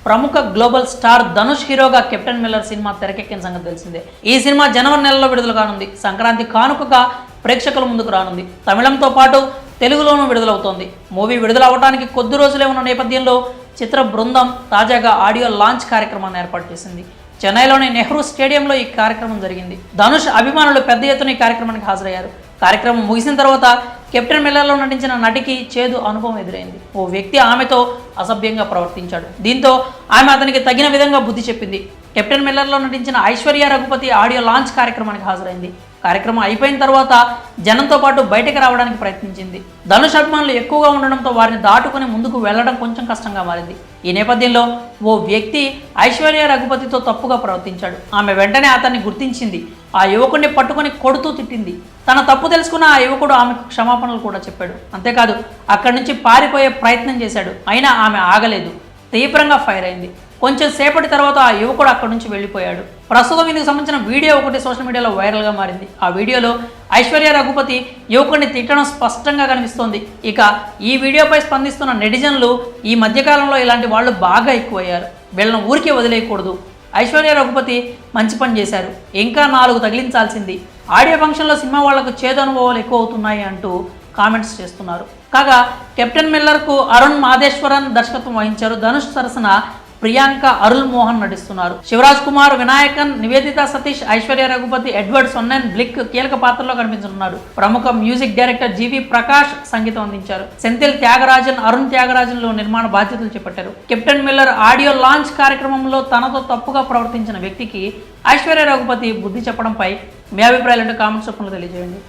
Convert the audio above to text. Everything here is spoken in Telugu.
ప్రముఖ గ్లోబల్ స్టార్ ధనుష్ హీరోగా కెప్టెన్ మిల్లర్ సినిమా తెరకెక్కిన సంగతి తెలిసిందే. ఈ సినిమా జనవరి నెలలో విడుదల కానుంది. సంక్రాంతి కానుకగా ప్రేక్షకుల ముందుకు రానుంది. తమిళంతో పాటు తెలుగులోనూ విడుదలవుతోంది. మూవీ విడుదల అవడానికి కొద్ది రోజులే ఉన్న నేపథ్యంలో చిత్ర బృందం తాజాగా ఆడియో లాంచ్ కార్యక్రమాన్ని ఏర్పాటు చేసింది. చెన్నైలోని నెహ్రూ స్టేడియంలో ఈ కార్యక్రమం జరిగింది. ధనుష్ అభిమానులు పెద్ద ఎత్తున ఈ కార్యక్రమానికి హాజరయ్యారు. కార్యక్రమం ముగిసిన తర్వాత కెప్టెన్ మిల్లర్లో నటించిన నటికి చేదు అనుభవం ఎదురైంది. ఓ వ్యక్తి ఆమెతో అసభ్యంగా ప్రవర్తించాడు. దీంతో ఆమె అతనికి తగిన విధంగా బుద్ధి చెప్పింది. కెప్టెన్ మిల్లర్లో నటించిన ఐశ్వర్య రఘుపతి ఆడియో లాంచ్ కార్యక్రమానికి హాజరైంది. కార్యక్రమం అయిపోయిన తర్వాత జనంతో పాటు బయటకు రావడానికి ప్రయత్నించింది. ధనుష్ అభిమానులు ఎక్కువగా ఉండడంతో వారిని దాటుకుని ముందుకు వెళ్లడం కొంచెం కష్టంగా మారింది. ఈ నేపథ్యంలో ఓ వ్యక్తి ఐశ్వర్య రఘుపతితో తప్పుగా ప్రవర్తించాడు. ఆమె వెంటనే అతన్ని గుర్తించింది. ఆ యువకుడిని పట్టుకుని కొడుతూ తిట్టింది. తన తప్పు తెలుసుకున్న ఆ యువకుడు ఆమెకు క్షమాపణలు కూడా చెప్పాడు. అంతేకాదు అక్కడి నుంచి పారిపోయే ప్రయత్నం చేశాడు. అయినా ఆమె ఆగలేదు. తీవ్రంగా ఫైర్ అయింది. కొంచెం సేపటి తర్వాత ఆ యువకుడు అక్కడి నుంచి వెళ్ళిపోయాడు. ప్రస్తుతం ఇందుకు సంబంధించిన వీడియో ఒకటి సోషల్ మీడియాలో వైరల్గా మారింది. ఆ వీడియోలో ఐశ్వర్య రఘుపతి యువకుడిని తిట్టడం స్పష్టంగా కనిపిస్తోంది. ఇక ఈ వీడియోపై స్పందిస్తున్న నెటిజన్లు ఈ మధ్యకాలంలో ఇలాంటి వాళ్ళు బాగా ఎక్కువయ్యారు. వీళ్ళను ఊరికే వదిలేయకూడదు. ఐశ్వర్య రఘుపతి మంచి పని చేశారు, ఇంకా 4 తగిలించాల్సింది. ఆడియో ఫంక్షన్లో సినిమా వాళ్లకు చేదు అనుభవాలు ఎక్కువ అవుతున్నాయి అంటూ కామెంట్స్ చేస్తున్నారు. కాగా కెప్టెన్ మిల్లర్కు అరుణ్ మాధేశ్వరన్ దర్శకత్వం వహించారు. ధనుష్ సరసన ప్రియాంక అరుల్ మోహన్ నటిస్తున్నారు. శివరాజ్ కుమార్, వినాయకన్, నివేదిత సతీష్, ఐశ్వర్య రఘుపతి, ఎడ్వర్డ్ సొన్నెన్ బ్లిక్ కీలక పాత్రలో కనిపించనున్నారు. ప్రముఖ మ్యూజిక్ డైరెక్టర్ జీవి ప్రకాష్ సంగీతం అందించారు. సెంథిల్ త్యాగరాజన్, అరుణ్ త్యాగరాజన్లు నిర్మాణ బాధ్యతలు చేపట్టారు. కెప్టెన్ మిల్లర్ ఆడియో లాంచ్ కార్యక్రమంలో తనతో తప్పుగా ప్రవర్తించిన వ్యక్తికి ఐశ్వర్య రఘుపతి బుద్ధి చెప్పడంపై మీ అభిప్రాయాలు కామెంట్స్ రూపంలో తెలియజేయండి.